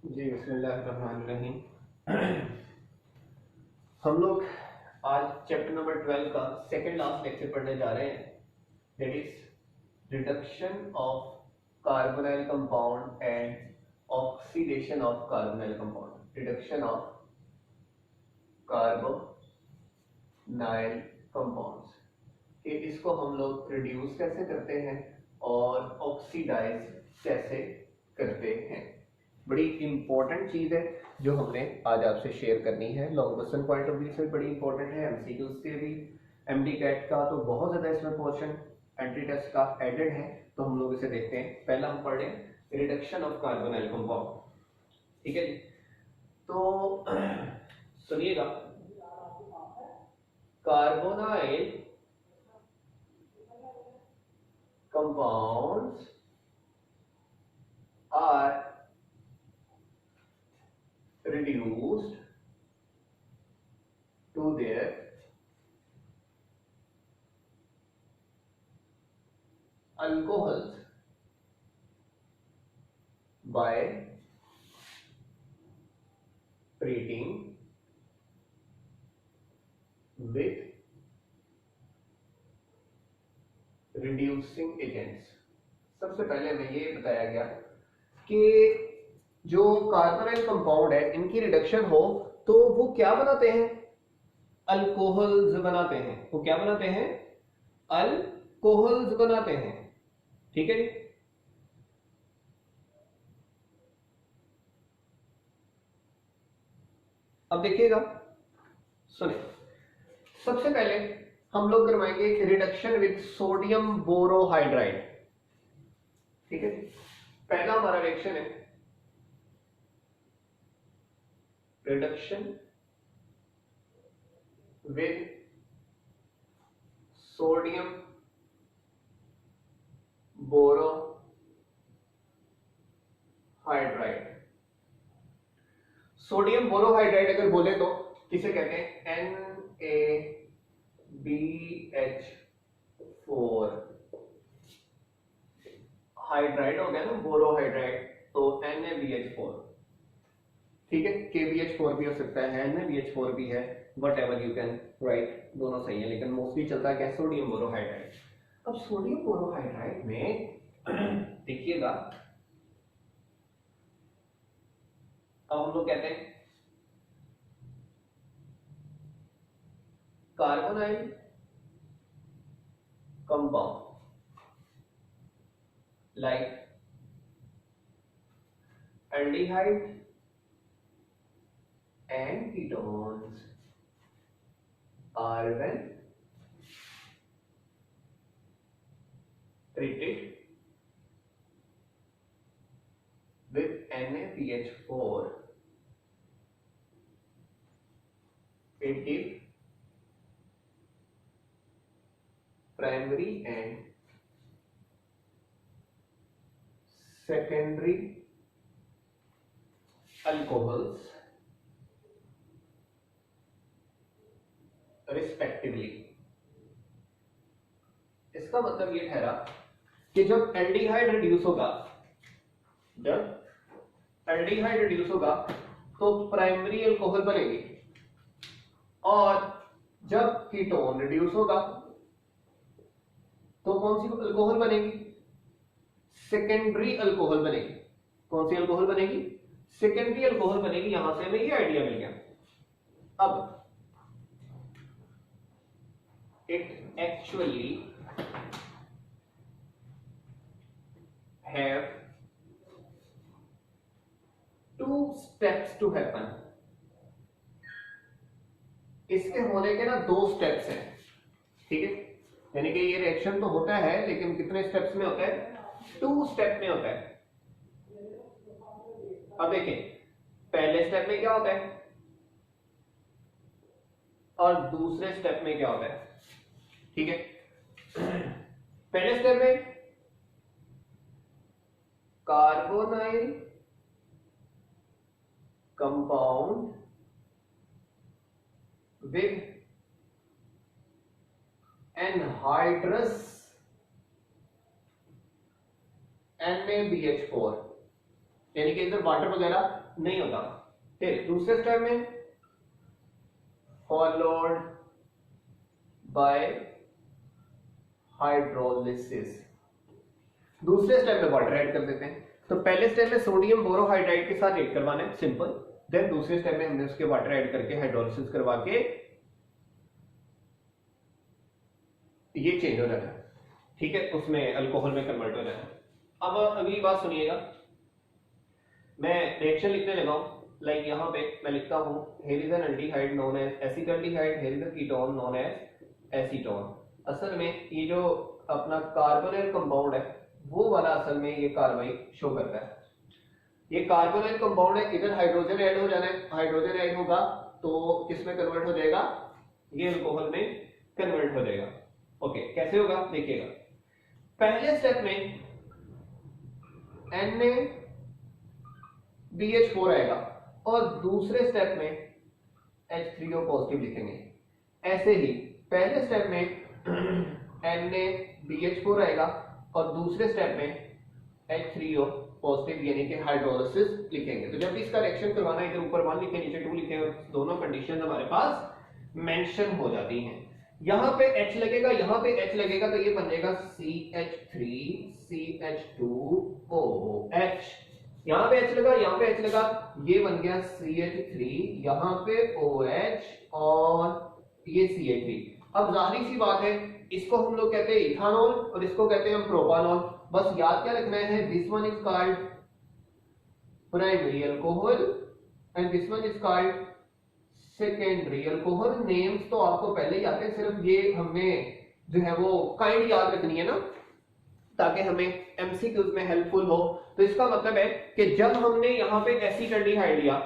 जी बिस्मिल्लाहिर्रहमानिर्रहीम। हम लोग आज चैप्टर नंबर 12 का सेकंड लास्ट लेक्चर पढ़ने जा रहे हैं, that is reduction of carbonyl compound and oxidation of carbonyl compound. Reduction of carbonyl compounds कि इसको हम लोग रिड्यूस कैसे करते हैं और ऑक्सीडाइज कैसे करते हैं। बड़ी इंपॉर्टेंट चीज है जो हमने आज आपसे शेयर करनी है। Long question point of view से बड़ी इंपॉर्टेंट है, एमसीक्यूज के भी, एमडी कैट का तो बहुत ज्यादा इसमें पोर्शन एंट्री टेस्ट का एडेड है। तो हम लोग इसे देखते हैं। पहला हम पढ़ लें रिडक्शन ऑफ कार्बोनाइल कंपाउंड, ठीक है जी। तो सुनिएगा, carbonyl compounds are reduced to their alcohols by treating with reducing agents। सबसे पहले हमें ये बताया गया कि जो कार्बोनाइल कंपाउंड है इनकी रिडक्शन हो तो वो क्या बनाते हैं, अल्कोहल्स बनाते हैं। वो क्या बनाते हैं, अल्कोहल्स बनाते हैं, ठीक है जी। अब देखिएगा, सुने, सबसे पहले हम लोग करवाएंगे रिडक्शन विद सोडियम बोरोहाइड्राइड, ठीक है। पहला हमारा रिएक्शन है reduction with sodium borohydride. Sodium borohydride अगर बोले तो किसे कहते हैं, NaBH4 हाइड्राइड हो गया ना, बोरोहाइड्राइड, तो NaBH4, ठीक है। KBH4 भी हो सकता है, NaBH4 भी है, what ever you can write, दोनों सही है, लेकिन मोस्टली चलता है क्या, सोडियम बोरोहाइड्राइड। अब सोडियम बोरोहाइड्राइड में देखिएगा, अब हम लोग कहते हैं carbonyl compound like aldehyde and ketones are when treated with NaBH4 it gives primary and secondary alcohols respectively. इसका मतलब ये ठहरा कि जब एल्डिहाइड रिड्यूस होगा, जब एल्डिहाइड रिड्यूस होगा तो प्राइमरी अल्कोहल बनेगी, और जब कीटोन रिड्यूस होगा तो कौन सी अल्कोहल बनेगी, सेकेंडरी अल्कोहल बनेगी। कौन सी अल्कोहल बनेगी, सेकेंडरी अल्कोहल बनेगी। यहां से हमें ये आइडिया मिल गया। अब it actually have two steps to happen। इसके होने के ना दो स्टेप्स हैं, ठीक है। यानी कि ये रिएक्शन तो होता है लेकिन कितने स्टेप्स में होता है, 2 स्टेप में होता है। अब देखें, पहले स्टेप में क्या होता है और दूसरे स्टेप में क्या होता है, ठीक है। पहले स्टेप में carbonyl compound with anhydrous NaBH4 यानी कि इधर वाटर वगैरह नहीं होता। फिर दूसरे स्टेप में फॉलोड बाय हाइड्रोलिसिस, दूसरे स्टेप में वाटर ऐड कर देते हैं। तो पहले स्टेप में सोडियम बोरोहाइड्राइड के साथ ऐड करवाना है, सिंपल। देन दूसरे स्टेप में हमने उसके वाटर ऐड करके हाइड्रोलिसिस करवा के ये चेंज हो जाता है, ठीक है, उसमें अल्कोहल में कन्वर्ट हो जाता है। अब अगली बात सुनिएगा, मैं रिएक्शन लिखने लगा हूं। लाइक यहाँ पे मैं लिखता हूं here is an aldehyde known as acetaldehyde, here is a ketone known as acetone। असल में ये जो अपना कार्बोनिल कंपाउंड है वो वाला असल में ये कार्बाइड शो करता है। ये कार्बोनिल कंपाउंड है, इधर हाइड्रोजन ऐड हो जाना है, हाइड्रोजन ऐड होगा तो किस में कन्वर्ट हो जाएगा, ये अल्कोहल में कन्वर्ट हो जाएगा। ओके, कैसे होगा देखिएगा। पहले स्टेप में NaBH4 आएगा और दूसरे स्टेप में H3O पॉजिटिव लिखेंगे। ऐसे ही पहले स्टेप में NaBH4 आएगा और दूसरे स्टेप में H3O पॉजिटिव यानी कि हाइड्रोलिसिस लिखेंगे। तो जब भी इसका रिएक्शन करवाना है, इधर ऊपर 1 लिखे नीचे 2 लिखे और दोनों कंडीशन हमारे पास मेंशन हो जाती हैं। यहां पे H लगेगा, यहां पे H लगेगा, तो ये बन जाएगा CH3CH2OH। यहां पे H लगा, यहां पे H लगा, ये बन गया CH3, यहां पे OH और ये CH3। अब जाहिर सी बात है, इसको हम लोग कहते हैं इथानॉल और इसको कहते हैं हम प्रोपानॉल। बस याद क्या रखना है, this one is called primary alcohol and this one is called secondary alcohol. Names तो आपको पहले ही आते हैं, सिर्फ ये हमें जो है वो काइंड याद रखनी है ना, ताकि हमें एमसीक्यूज में हेल्पफुल हो। तो इसका मतलब है कि जब हमने यहां पे एसिटाल्डिहाइड लिया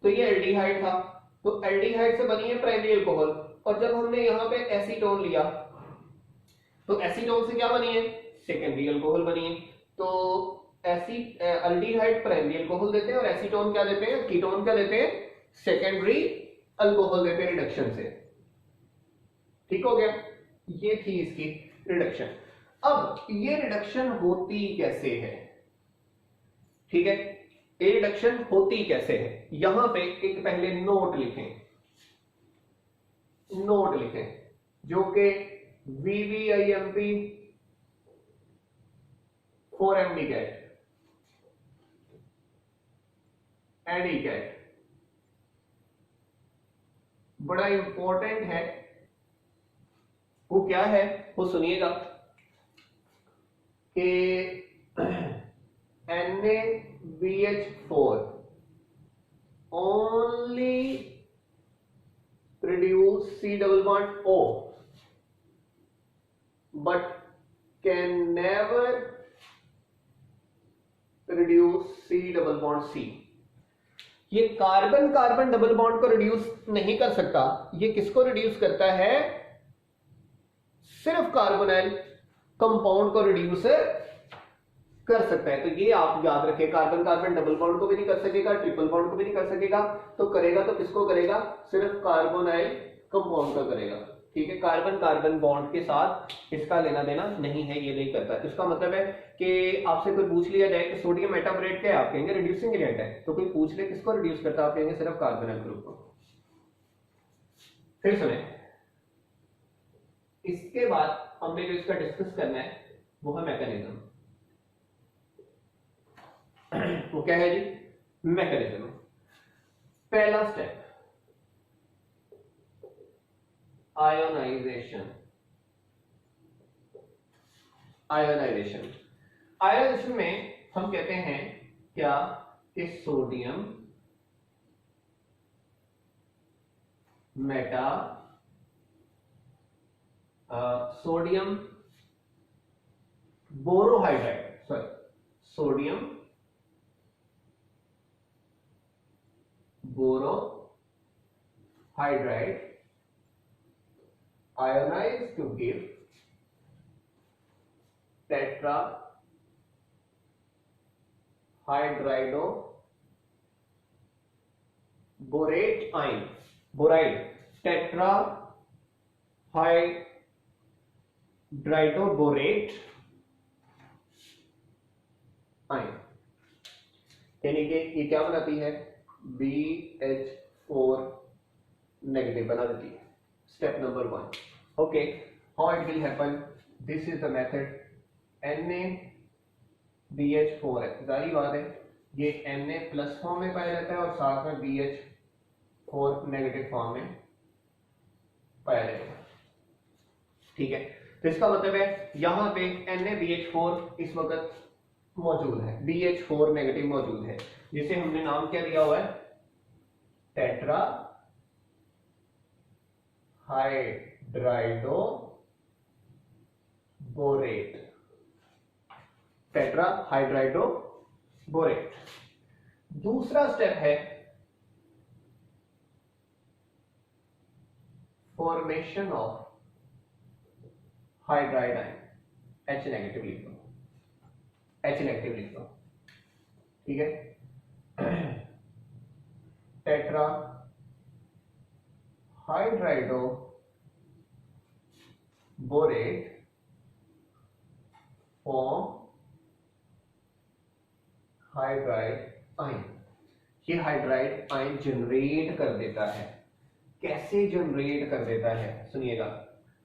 तो ये एल्डिहाइड था, तो एल्डिहाइड से बनी है प्राइमरी अल्कोहल, और जब हमने यहां पे एसीटोन लिया तो एसीटोन से क्या बनी है, सेकेंडरी अल्कोहल बनी है। तो एल्डिहाइड प्राइमरी अल्कोहल देते हैं और एसीटोन क्या देते हैं, कीटोन क्या देते हैं, सेकेंडरी अल्कोहल देते हैं रिडक्शन से। ठीक हो गया, ये थी इसकी रिडक्शन। अब ये रिडक्शन होती कैसे है, ठीक है, ये रिडक्शन होती कैसे है, यहां पे एक पहले नोट लिखें, नोट लिखें जो कि VVIMP 4MD कैट एडी कैट बड़ा इंपॉर्टेंट है। वो क्या है वो सुनिएगा कि NaBH4 only produce C double bond O but can never reduce C double bond C। ये कार्बन कार्बन डबल बॉन्ड को रिड्यूस नहीं कर सकता, ये किसको रिड्यूस करता है, सिर्फ कार्बोनाइल कंपाउंड को रिड्यूस कर सकता है। तो ये आप याद रखें, कार्बन कार्बन डबल बॉन्ड को भी नहीं कर सकेगा, ट्रिपल बॉन्ड को भी नहीं कर सकेगा, तो करेगा तो किसको करेगा, सिर्फ कार्बोनाइल कंपाउंड का करेगा। ठीक है, कार्बन कार्बन बॉन्ड के साथ इसका लेना देना नहीं है, ये नहीं करता। इसका मतलब है कि आपसे कोई पूछ लिया जाए कि सोडियम मेटाबोरेट क्या है, आप कहेंगे रिड्यूसिंग एजेंट है। तो कोई पूछ ले किसको रिड्यूस करता है, आप कहेंगे सिर्फ कार्बोनाइल ग्रुप को। फिर सुने, इसके बाद हमने जो इसका डिस्कस करना है वो है मैकेनिज्म। वो क्या है जी, मैकेनिज्म। पहला स्टेप आयोनाइजेशन। आयोनाइजेशन, आयोनाइजेशन में हम कहते हैं क्या कि sodium Meta sodium borohydride, sorry sodium borohydride ionize to give tetra hydrido borate ion, boride tetra hydrido borate ion, यानी कि ये क्या बनाती है, BH4 नेगेटिव बना देती है। Step number 1। Okay, how it will happen, this is the method. NaBH4 है, जारी बात है ये Na प्लस फॉर्म में पाया जाता है और साथ में BH4 नेगेटिव फॉर्म में पाया जाएगा। ठीक है, तो इसका मतलब है यहां पे NaBH4 इस वक्त मौजूद है, BH4 नेगेटिव मौजूद है, जिसे हमने नाम क्या दिया हुआ है, tetra hydrido borate, tetra hydrido borate. दूसरा स्टेप है formation of hydride ion, H negative लिख दो, H नेगेटिव लिख दो, ठीक है। Tetra hydrido borate form hydride ion, ये हाइड्राइड आयन जनरेट कर देता है। कैसे जनरेट कर देता है, सुनिएगा,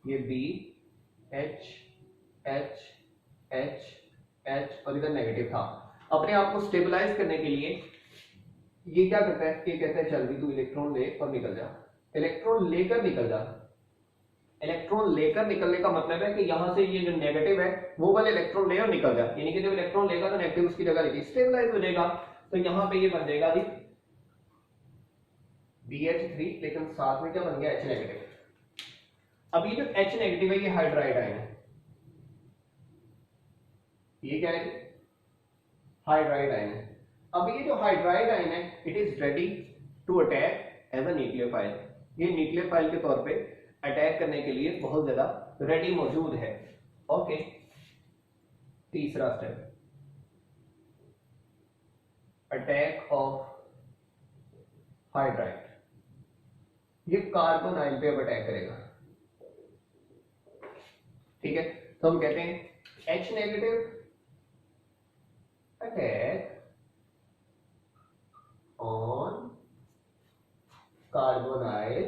ये BH H H H और इधर नेगेटिव था, अपने आप को स्टेबलाइज करने के लिए ये क्या करता है, ये कहता है चल भी तू इलेक्ट्रॉन ले और निकल जा, इलेक्ट्रॉन लेकर निकल जा। इलेक्ट्रॉन लेकर निकलने का मतलब है कि यहां से ये जो नेगेटिव है वो वाले इलेक्ट्रॉन ले और निकल जा, यानी कि जब इलेक्ट्रॉन लेगा तो नेगेटिव उसकी जगह लेके स्टेबलाइज हो जाएगा, तो यहां पे ये बन जाएगा BH3, लेकिन साथ में क्या बन गया, H नेगेटिव। अब ये जो H नेगेटिव है ये हाइड्राइड आयन है, ये क्या है, हाइड्राइड आयन है। अब ये जो हाइड्राइड आयन है it is ready to attack as a nucleophile, ये न्यूक्लियोफाइल के तौर पे अटैक करने के लिए बहुत ज्यादा रेडी मौजूद है। ओके, तीसरा स्टेप, अटैक ऑफ हाइड्राइड, ये कार्बन आयन पे अब अटैक करेगा। ठीक है, तो हम कहते हैं H negative attack on carbonyl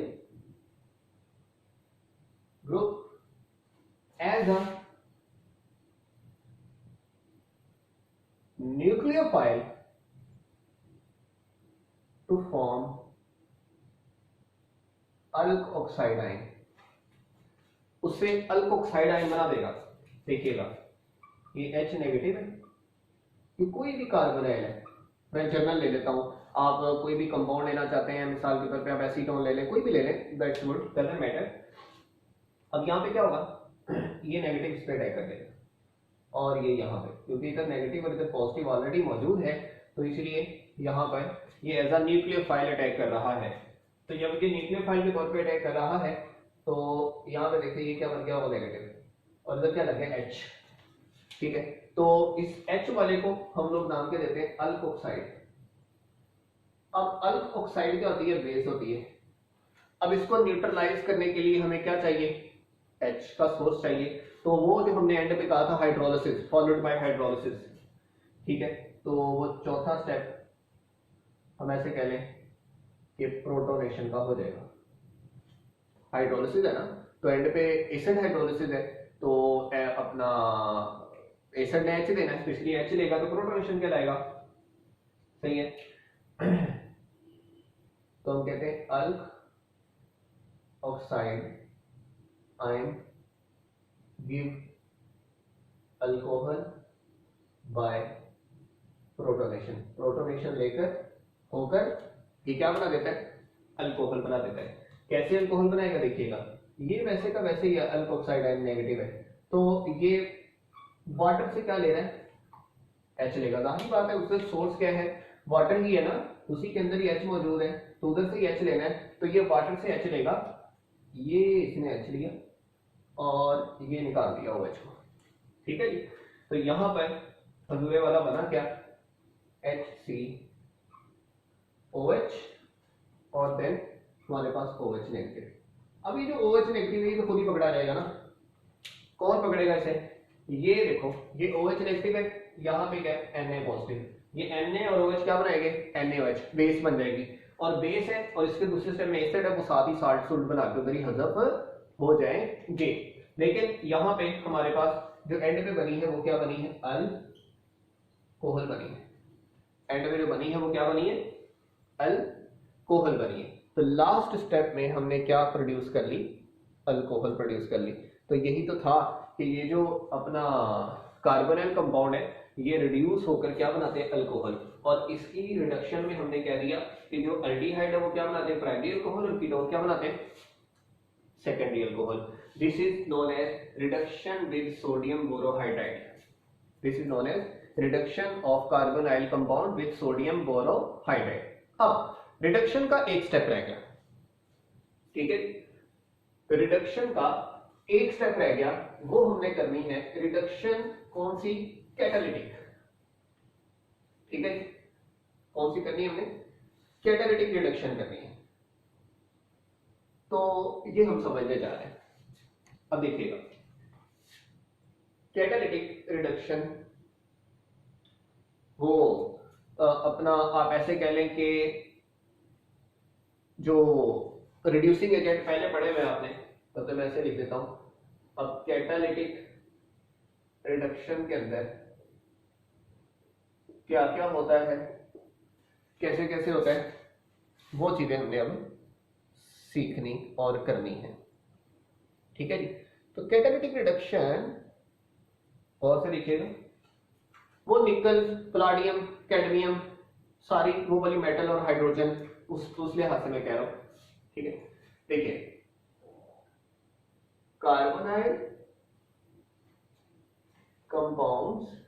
group as a nucleophile to form alkoxide ion, उससे अल्क ऑक्साइड आयन बना देगा। देखिएगा ये H नेगेटिव है, ये कोई भी कार्बोनाइल है, मैं जनरल ले लेता हूं, आप कोई भी कंपाउंड लेना चाहते हैं, मिसाल के तौर पे आप एसीटोन ले लें, कोई भी ले लें, दैट्स गुड, डजंट मैटर। अब यहाँ पे क्या होगा, ये नेगेटिव इस पे अटैक कर देगा और ये यहाँ पे, क्योंकि इधर नेगेटिव और इधर पॉजिटिव ऑलरेडी मौजूद है, तो इसलिए यहाँ पर ये एज अ न्यूक्लियोफाइल अटैक कर रहा है। तो जब ये न्यूक्लियोफाइल के तौर पे अटैक कर रहा है तो यहाँ पे देखिए ये क्या बन गया, वो नेगेटिव और इधर क्या लग गया, H। ठीक है, तो इस H वाले को हम लोग नाम के देते हैं अल्क ऑक्साइड। अब अल्क ऑक्साइड क्या होती है, बेस होती है। अब इसको न्यूट्रलाइज करने के लिए हमें क्या चाहिए, H का सोर्स चाहिए, तो वो जो हमने एंड पे कहा था हाइड्रोलिसिस फॉलोड बाय हाइड्रोलिसिस। ठीक है, तो वो चौथा स्टेप हम ऐसे कह लें कि प्रोटोनेशन का हो जाएगा। हाइड्रोलिसिस है ना, तो एंड पे एसिड हाइड्रोलिसिस है, तो अपना एसिड ने H देना है, इसलिए H लेगा तो प्रोटोनेशन कहलाएगा। सही है, तो हम कहते हैं alkoxide ion give alcohol by protonation, protonation लेकर होकर ये क्या बना देता है, अल्कोहल बना देता है। कैसे अल्कोहल बनाएगा, देखिएगा ये वैसे का वैसे ही अल्क ऑक्साइड आयन नेगेटिव है, तो ये वाटर से क्या ले रहा है, H लेगा, जाहिर बात है उसका सोर्स क्या है, वाटर ही है ना, उसी के अंदर ही H मौजूद है, तो उधर से ही H लेना है, तो ये वाटर से H लेगा, ये इसने H लिया और ये निकाल दिया OH को। ठीक है जी, तो यहां पर अधूरे वाला बना क्या, HCOH और देन हमारे पास OH नेगेटिव। अब ये जो OH नेगेटिव है तो खुद ही पकड़ा जाएगा ना, कौन पकड़ेगा इसे, ये देखो ये OH नेगेटिव है, यहाँ पे क्या है Na पॉजिटिव, ये Na और OH क्या बनाएंगे NaOH, बेस बन जाएगी और बेस है और इसके दूसरे साइड में एसिड है वो साथ ही साल्ट सुल्ट बना के उधर ही हजफ हो जाएंगे। लेकिन यहाँ पे हमारे पास जो एंड पे बनी है वो क्या बनी है अल्कोहल बनी है, एंड में जो बनी है वो क्या बनी है अल्कोहल बनी है। तो लास्ट स्टेप में हमने क्या प्रोड्यूस कर ली अल्कोहल प्रोड्यूस कर ली। तो यही तो था कि ये जो अपना कार्बोनाइल कंपाउंड है ये रिड्यूस होकर क्या बनाते हैं अल्कोहल, और इसकी रिडक्शन में हमने कह दिया कि जो अल्डिहाइड है वो क्या बनाते हैं प्राइमरी अल्कोहल और कीटोन क्या बनाते हैं secondary alcohol. This is known as reduction with sodium borohydride, this is known as reduction of carbonyl compound with sodium borohydride. अब रिडक्शन का एक स्टेप रह गया, ठीक है, रिडक्शन का एक स्टेप रह गया, वो हमने करनी है रिडक्शन कौन सी कैटालिटिक, ठीक है, कौन सी करनी है हमने कैटालिटिक रिडक्शन करनी है। तो ये हम समझने जा रहे हैं। अब देखिएगा कैटालिटिक रिडक्शन वो अपना आप ऐसे कह लें कि जो रिड्यूसिंग एजेंट पहले पढ़े हुए आपने, तो मैं ऐसे लिख देता हूं। अब कैटालिटिक रिडक्शन के अंदर क्या क्या होता है, कैसे कैसे होता है, वो चीजें हमने अब सीखनी और करनी है, ठीक है जी। तो कैटालिटिक रिडक्शन और से देखिएगा वो निकल पलाडियम कैडमियम सारी वो वाली मेटल और हाइड्रोजन उस लिहाज से मैं कह रहा हूं, ठीक है। देखिए carbonyl compounds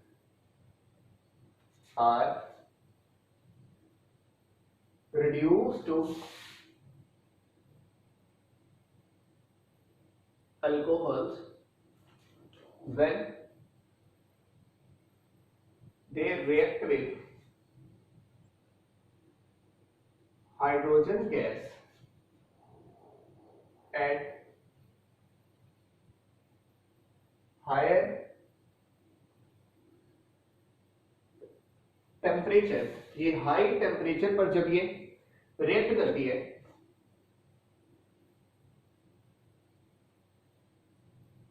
are reduced to alcohols when they react with hydrogen gas at higher temperature. ये हाई टेम्परेचर पर जब ये रिएक्ट करती है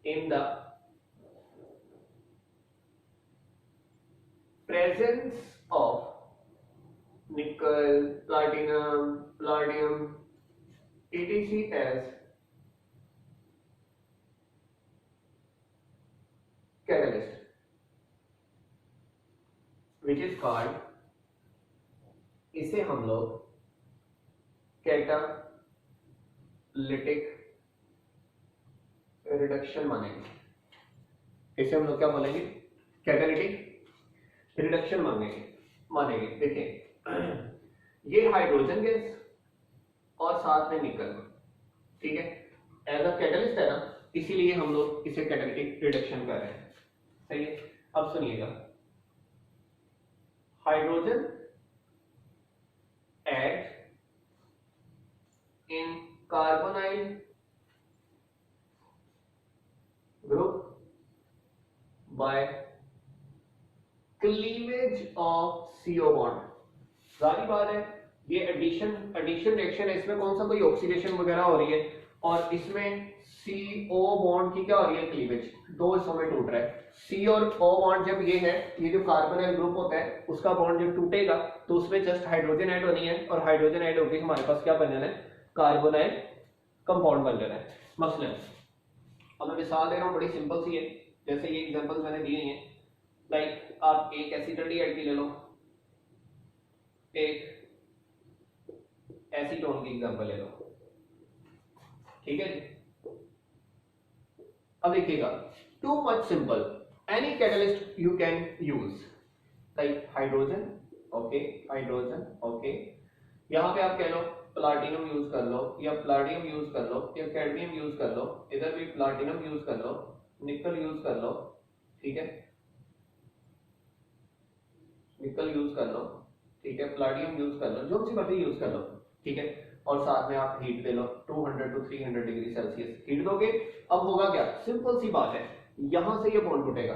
in the presence of nickel, platinum, palladium, etc. as catalyst, which is called, इसे हम लोग catalytic reduction मानेंगे। इसे हम लोग क्या बोलेंगे कैटालिटिक रिडक्शन मानेंगे। देखिए ये हाइड्रोजन गैस और साथ में निकल, ठीक है, एज अ कैटलिस्ट है ना, इसीलिए हम लोग इसे कैटालिटिक रिडक्शन कर रहे हैं, सही है। अब सुनिएगा hydrogen adds in carbonyl group by cleavage of CO bond। सारी बात है ये एडिशन रिएक्शन है, इसमें कौन सा कोई ऑक्सीडेशन वगैरह हो रही है और इसमें CO बॉन्ड की क्या हो रही है क्लीवेज, दो हिस्सों में टूट रहा है। C और O बॉन्ड जब ये है, ये जो कार्बोनाइल ग्रुप होता है उसका बॉन्ड जब टूटेगा तो उसमें जस्ट हाइड्रोजन ऐड होनी है और हाइड्रोजन ऐड होकर हमारे पास क्या बन जाना है कार्बोनाइल कंपाउंड बन जाना है। मसलन अब मैं मिसाल दे रहा हूँ बड़ी सिंपल सी है, जैसे ये एग्जांपल्स मैंने दिए हैं, लाइक आप एक एसिटल्डिहाइड की ले लो, एक एसीटोन की एग्जांपल ले लो, ठीक है जी। अब देखिएगा too much simple, any catalyst you can use, like hydrogen, okay, hydrogen, okay, यहां पे आप कह लो प्लाटिनम यूज कर लो या प्लाटियम यूज कर लो या कैडमियम यूज कर लो, इधर भी प्लाटिनम यूज कर लो, निकल यूज कर लो, ठीक है, निकल यूज कर लो, ठीक है, प्लाटियम यूज कर लो, जो सी मर्जी यूज कर लो, ठीक है, और साथ में आप heat they low 200 to 300 degree Celsius heat दोगे। अब होगा क्या, सिंपल सी बात है, यहां से ये बॉन्ड टूटेगा,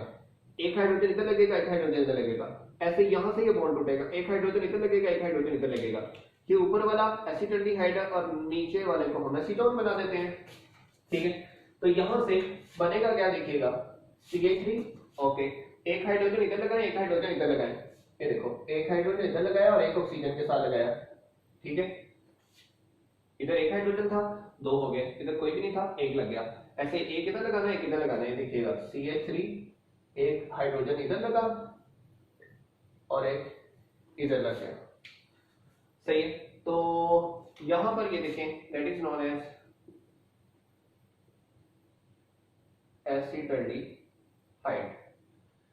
एक हाइड्रोजन इधर लगेगा, एक हाइड्रोजन इधर लगेगा, ऐसे यहां से ये बॉन्ड टूटेगा, एक हाइड्रोजन इधर लगेगा, एक हाइड्रोजन इधर लगेगा। ये ऊपर वाला एसिटाल्डिहाइड है और नीचे वाले को हम एसीटोन बना देते हैं, ठीक है। तो यहां से बनेगा क्या देखिएगा, CH3, ओके, एक हाइड्रोजन इधर लगाए, एक हाइड्रोजन इधर लगाए, ये देखो एक हाइड्रोजन इधर लगाया और एक ऑक्सीजन के साथ लगाया, ठीक है। इधर एक हाइड्रोजन था, दो हो गए, इधर कोई भी नहीं था, एक लग गया। ऐसे एक इधर लगाना है, एक इधर लगाना है, देखिएगा CH3, एक हाइड्रोजन इधर लगा और एक इधर लग गया, सही है। तो यहां पर ये देखें, that is known as acetaldehyde,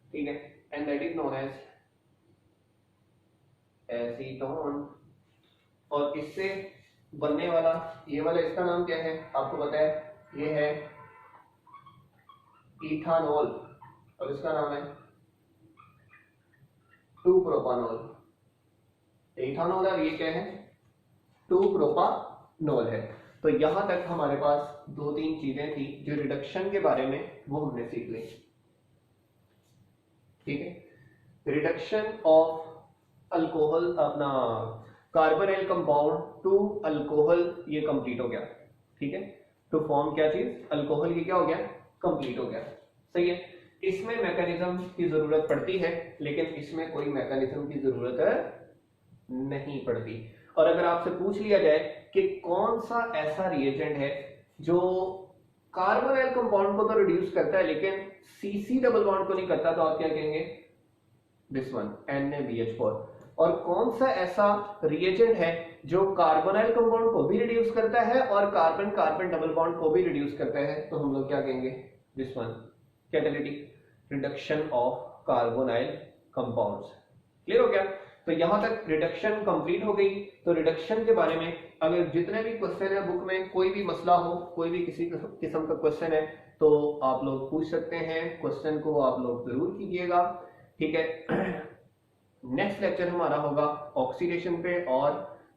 ठीक है, and that is known as acetone. और इससे बनने वाला ये वाला, इसका नाम क्या है आपको पता है, ये है इथानॉल और इसका नाम है 2-प्रोपानॉल। इथानॉल और ये क्या है, 2-प्रोपानॉल है। तो यहां तक हमारे पास 2-3 चीजें थी जो रिडक्शन के बारे में वो हमने सीख ली, ठीक है। रिडक्शन ऑफ अल्कोहल, अपना कार्बोनाइल कंपाउंड टू अल्कोहल, ये कंप्लीट हो गया, ठीक है। टू फॉर्म क्या चीज, अल्कोहल, ये क्या हो गया, कंप्लीट हो गया, सही है। इसमें मैकेनिज्म की जरूरत पड़ती है, लेकिन इसमें कोई मैकेनिज्म की जरूरत नहीं पड़ती। और अगर आपसे पूछ लिया जाए कि कौन सा ऐसा रिएजेंट है जो कार्बोनाइल कंपाउंड को तो रिड्यूस करता है लेकिन CC डबल बॉन्ड को नहीं करता, तो आप क्या कहेंगे, दिस वन, NaBH4। और कौन सा ऐसा रिएजेंट है जो कार्बोनाइल कंपाउंड को भी रिड्यूस करता है और कार्बन कार्बन डबल बॉन्ड को भी रिड्यूस करता है, तो हम लोग क्या कहेंगे, this one, catalytic reduction of carbonyl compounds. Clear हो गया। तो यहां तक रिडक्शन कंप्लीट हो गई। तो रिडक्शन के बारे में अगर जितने भी क्वेश्चन है बुक में, कोई भी मसला हो, कोई भी किसी किस्म का क्वेश्चन है, तो आप लोग पूछ सकते हैं, क्वेश्चन को आप लोग जरूर कीजिएगा, ठीक है। नेक्स्ट लेक्चर हमारा होगा ऑक्सीडेशन पे और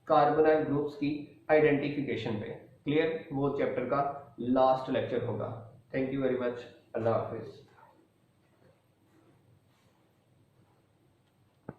कार्बोनाइल ग्रुप्स की आइडेंटिफिकेशन पे, क्लियर, वो चैप्टर का लास्ट लेक्चर होगा। Thank you very much, Allah Hafiz.